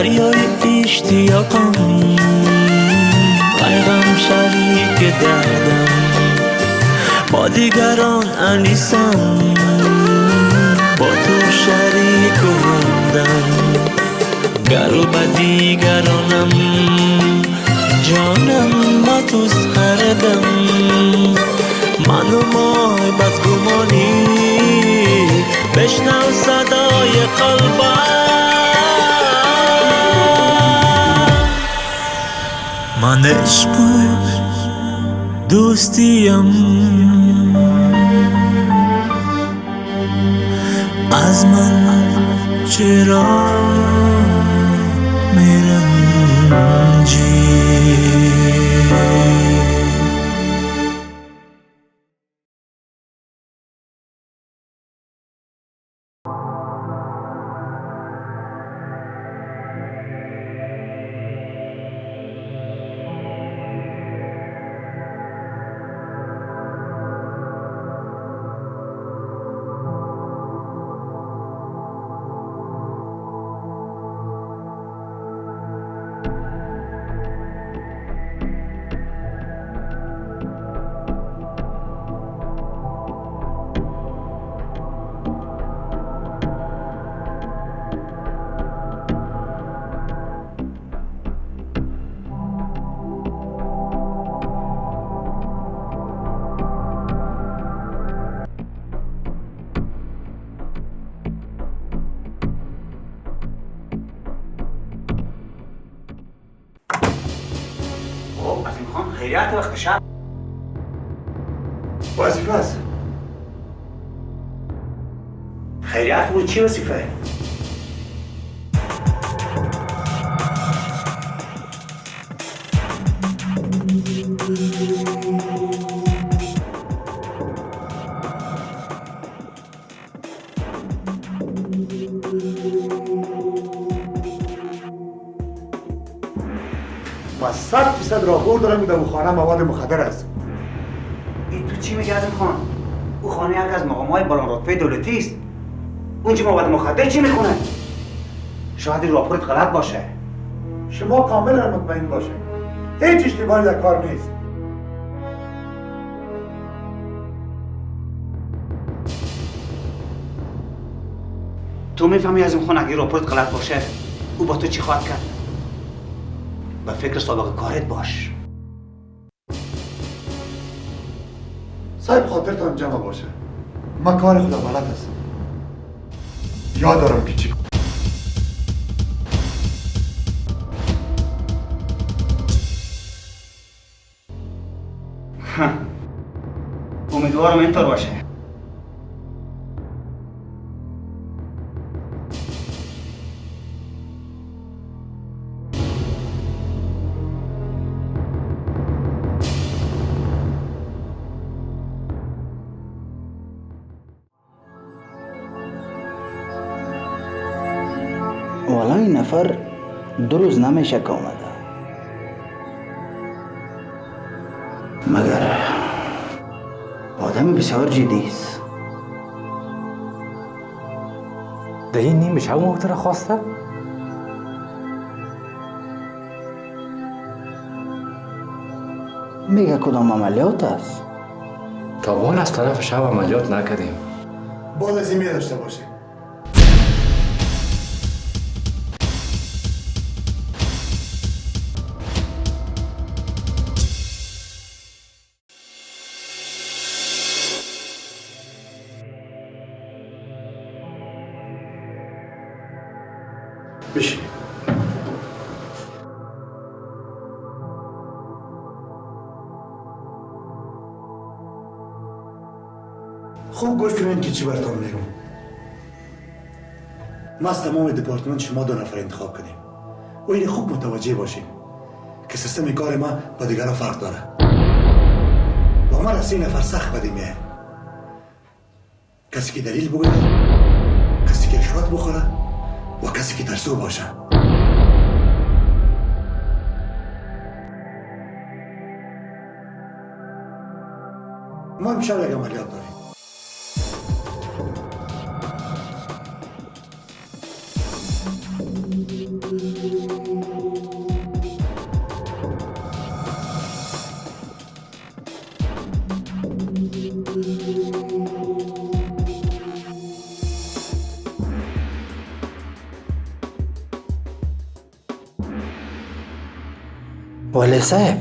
دریای اشتیاقم، غیغم شریک دردم، با دیگران انیسم، با تو شریک و همدم. گر و به دیگرانم جانم، با توست هر دم. من و مای بدگمانی، بشنو صدای قلبم. من عشق و دوستیم، ازمن چرا میرنجی؟ خیریت وقت شب وظیفه است. خیریت بود. چی وظیفه؟ و 100% راپور دارم که در اون خانه مواد مخدر است. این تو چی میگی ازم خان؟ او خانه یک از مقام‌های بلند رتبه دولتی است. اونجا مواد مخدر چی میکنه؟ شاید این راپورت غلط باشه. شما کاملا مطمئن باشه، هیچ اشتباهی در کار نیست. تو میفهمی از این خان اگه راپورت غلط باشه او با تو چی خواهد کرد؟ به فکر سابقه کارت باش. صاحب خاطرتان جمع باشه، من کار خدا بلد هستم. یاد دارم که چی امیدوارم اینطور باشه. والا این نفر 2 روز نمیشه که آمده، مگر آدم بسیار جدی است. در این نیمه شب محتر خواسته؟ میگه کدام عملیات است؟ تا بال از طرف شب عملیات نکردیم. باز از این می داشته باشه. بشین. خوب گوش کنین که چی براتون میگم. ما از تمام دپارتمان شما 2 نفر انتخاب کنیم و این خوب متوجه باشیم که سیستم کار ما با دیگران فرق داره و ما از 3 نفر سخت بدیمه. کسی که دلیل بگوید، کسی که رشوت بخوره و کسی که ترسو باشه. ما امشب یک عملیات داریم. ولی صاحب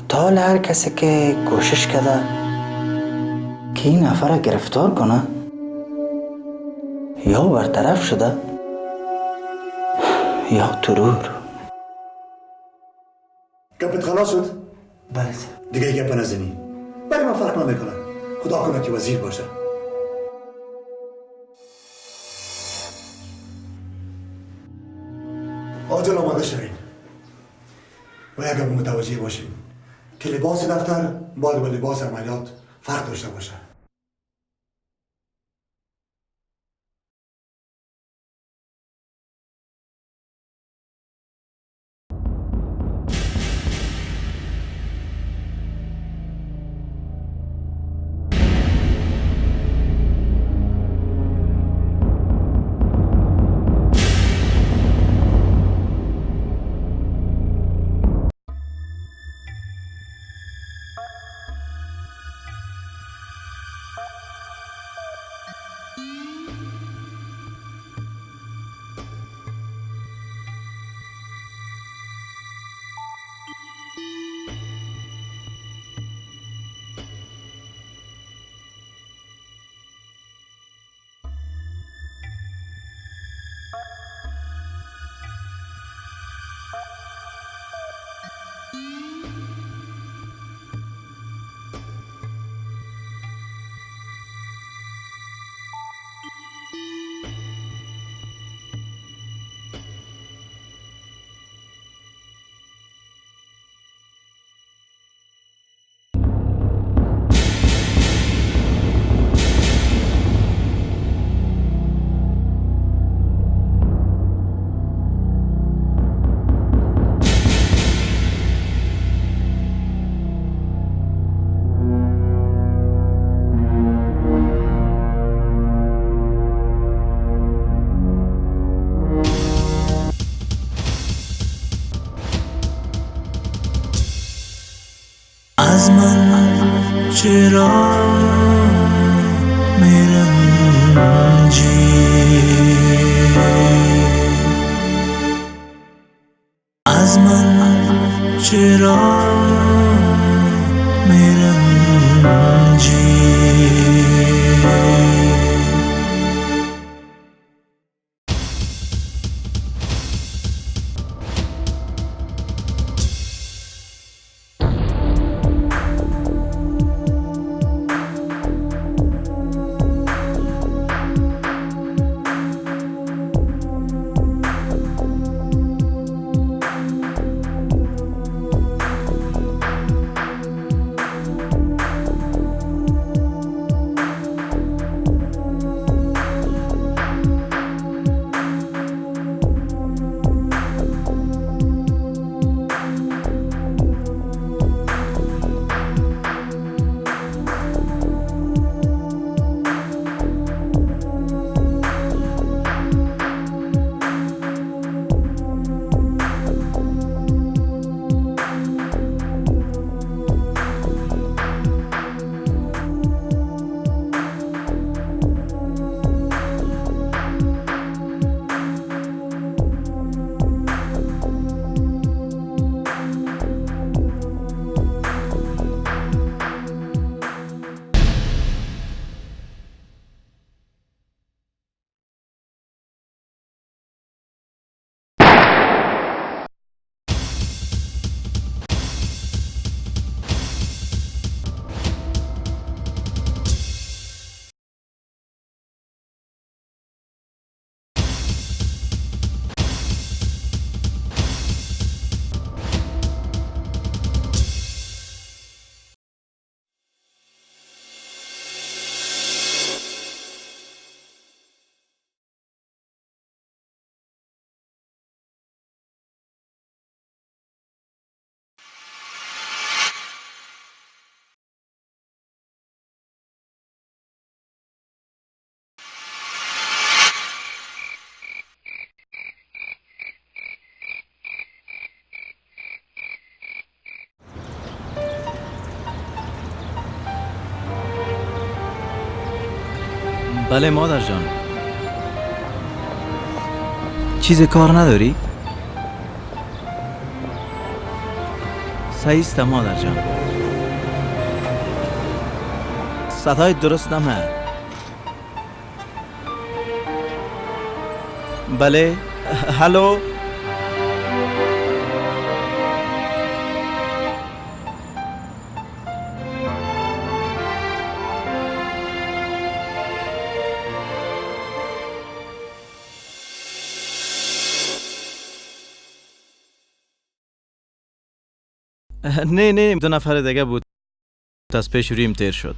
تا حالا هر کسی که کوشش کرده که این نفر را گرفتار کنه یا برطرف شده یا ترور. گپت خلاص شد؟ بله صاحب. دیگه گپ نزنی. برای من فرق نمیکنه. خدا کنه که وزیر باشه. عاجل آماده شوین و یک گپ متوجه باشیم که لباس دفتر باید با لباس عملیات فرق داشته باشه. ازمن چرا میرنجی ازمن چرا میرنجی بله مادر جان. چیز کار نداری؟ صحیح است مادر جان. صدای درست نمه. بله. هلو. نه 2 نفر دیگه بود. از پیش ریم تیر شد.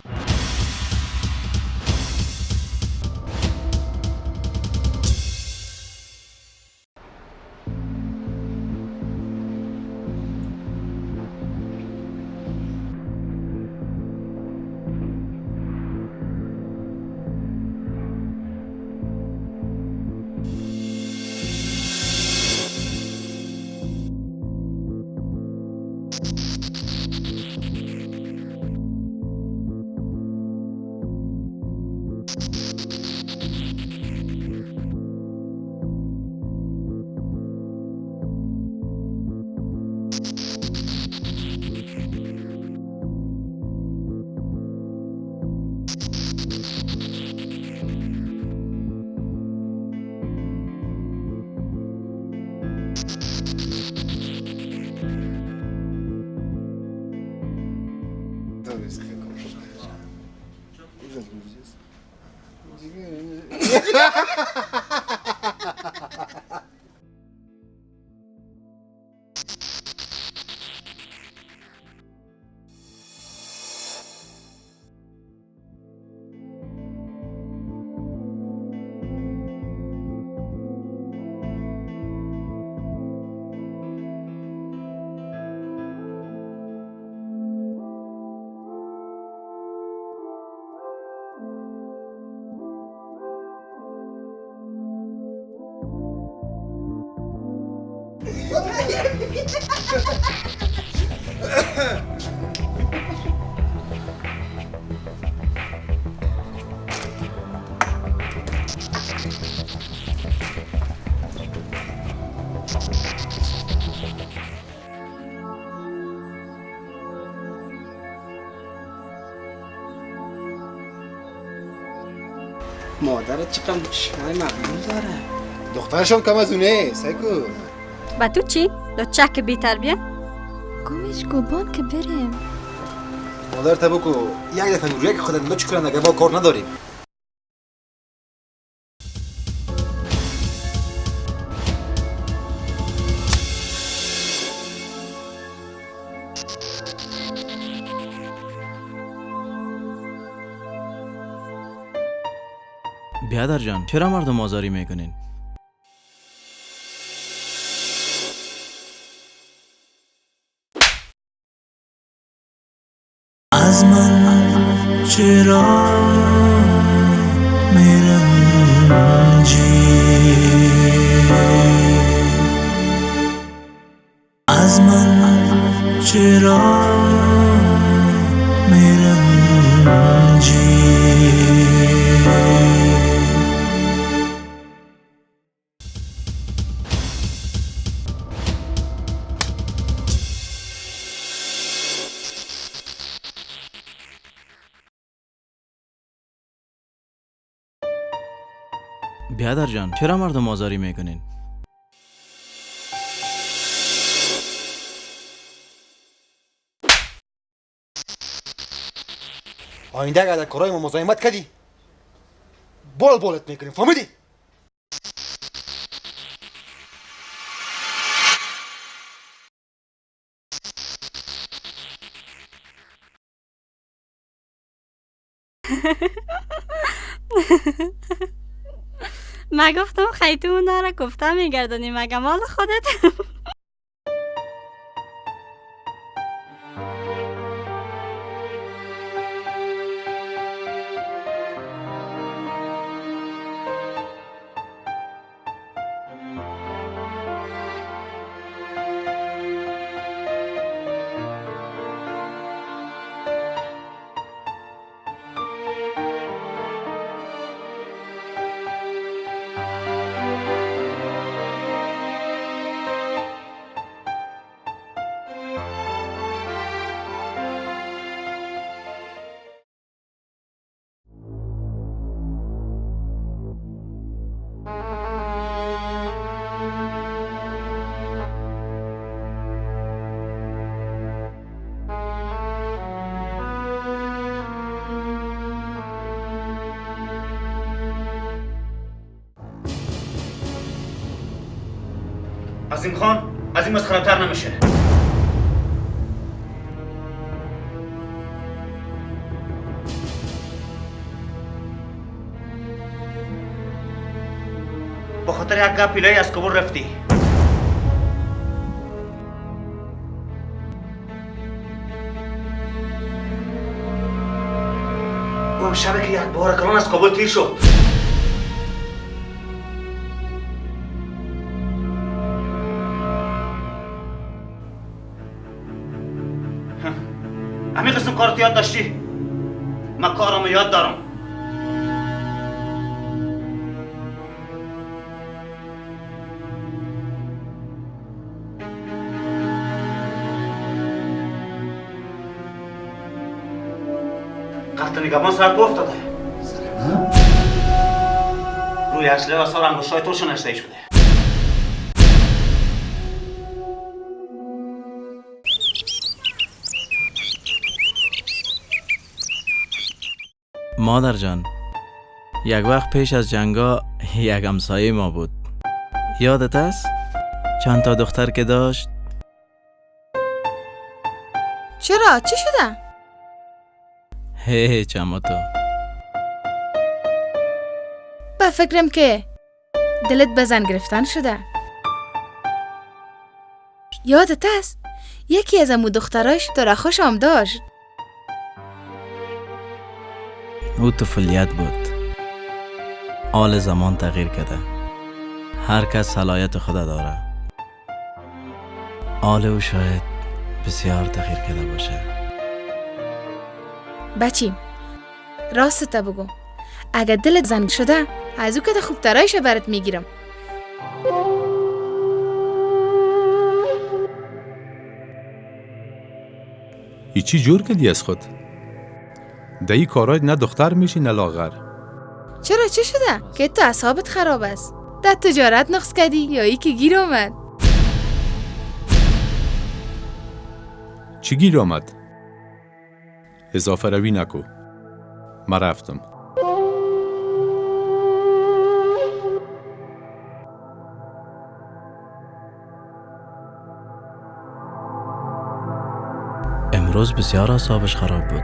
مادرت چقدر چشمای مقبول داره. دخترشم کم از اونه سیکو. با تو چی؟ لچک بی تربیه؟ گمش گوبان که بریم. مادر تا بکو یک دفعه نوریه که خودت لچ کنن اگه با کار نداریم. بیادر جان چرا مردم آزاری میکنین؟ ازمن چرا میرنجی، ازمن چرا میرنجی. بیادر جان چرا مردم آزاری میکنین؟ آینده اگر در کارهای ما مزاحمت کردی بالت میکنیم، فهمیدی؟ من گفتم خیتون داره گفتم میگردانی مگه مال خودت. عظیم خان از این مسخره‌تر نمیشه. با خاطر یک گپ پیله‌ای از کابل رفتی. اون شبه که یک بار کلان از کابل تیر شد. همین قسم کارت یاد داشتی؟ من کارمو یاد دارم. قطع نگهبان سر تو افتاده. سر من؟ روی اسلحه و سر انگشتای توش نشته شده. مادر جان، یک وقت پیش از جنگا یک همسایه ما بود. یادت است؟ چند تا دختر که داشت؟ چرا؟ چی شده؟ هیچ اما تو. به فکرم که دلت بزن گرفتن شده. یادت است؟ یکی از امو دختراش تو را خوشم داشت. او طفولیت بود. حال زمان تغییر کرده. هر کس صلاحیت خود داره. حال او شاید بسیار تغییر کرده باشه. بچیم راست تا بگو، اگر دلت زنگ شده از او که خوب ترایش برات میگیرم. ای چی جور کردی از خود؟ ده ای کارای نه دختر میشی نه لاغر. چرا چی شده؟ که تو اعصابت خراب است؟ در تجارت نقص کردی یا ای که گیر آمد؟ چی گیر آمد؟ اضافه روی نکو. من رفتم. امروز بسیار اعصابش خراب بود.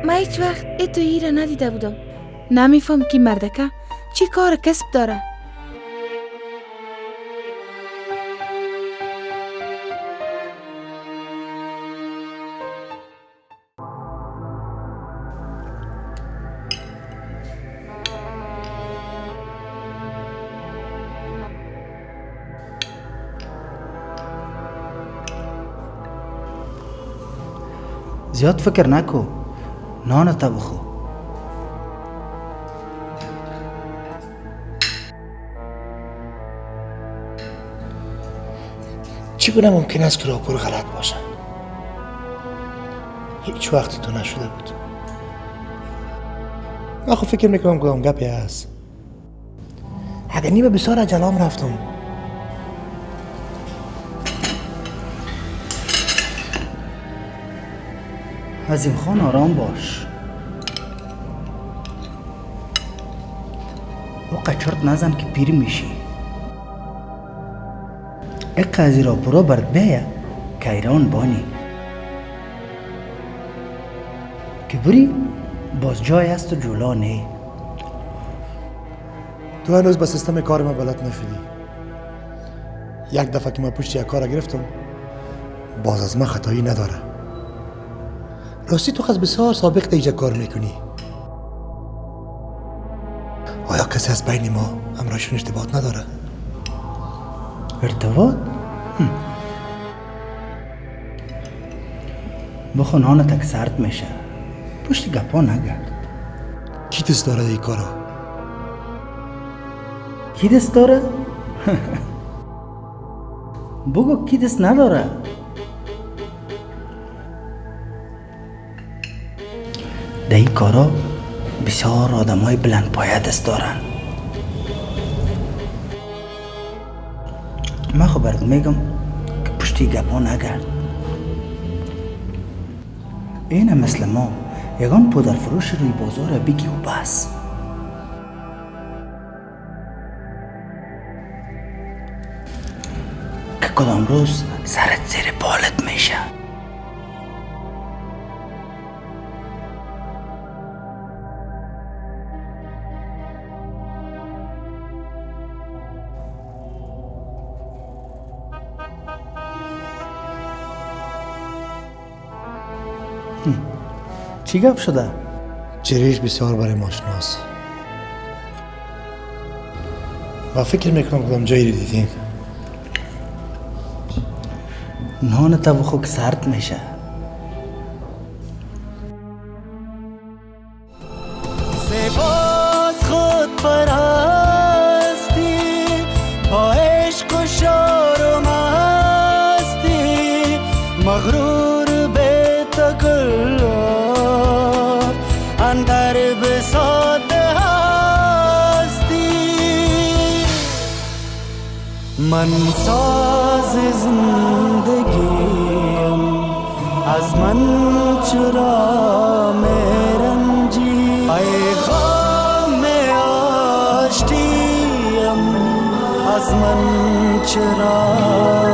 من هیچ وقت تو ای را ندیده بودم. نمیفهم که مردکه چی کار کسب داره. زیاد فکر نکو، نان تا بخو. چگونه ممکن است که راپور غلط باشه؟ هیچ وقتی تو نشده بود. من خب فکر میکنم کدام گپی هست. اگر نیمه بسیار عجلام رفتم. عظیم خان آرام باش. او قچرت نزن که پیر میشی. ای قضی را پرا برد بیه که ایران بانی که بری باز جای است و جولا نه. تو هنوز به سیستم کار ما بلد نشدی. یک دفعه که من پشت یک کار گرفتم باز از من خطایی نداره. راستی تو خز بسیار سابق دیجا کار میکنی. آیا کسی از بین ما همراهشون ارتباط نداره؟ ارتباط؟ بخو نان تک سرد میشه. پشت گپا نگرد. کی دست داره ای کارا؟ کی دست داره؟ بگو کی دست نداره؟ در این کارا بسیار آدم های بلند پایه دست دارن. من خب برات میگم که پشتی گپا نگرد. اینه مثل ما یگان پودر فروش روی بازار بگی و بس. کدام روز سرت زیر بالت میشه. چی گپ شده؟ چریش بسیار برای ماشناس و فکر میکنم کدام جایی رو دیدیم. نان تا بخو که سرد میشه. سپاس خود پرستی با عشق و شار و مستی مغرور به تکلف اندر بساط هستی من ساز زندگیم ازمن چرا میرنجی ای غم آشتیم ازمن چرا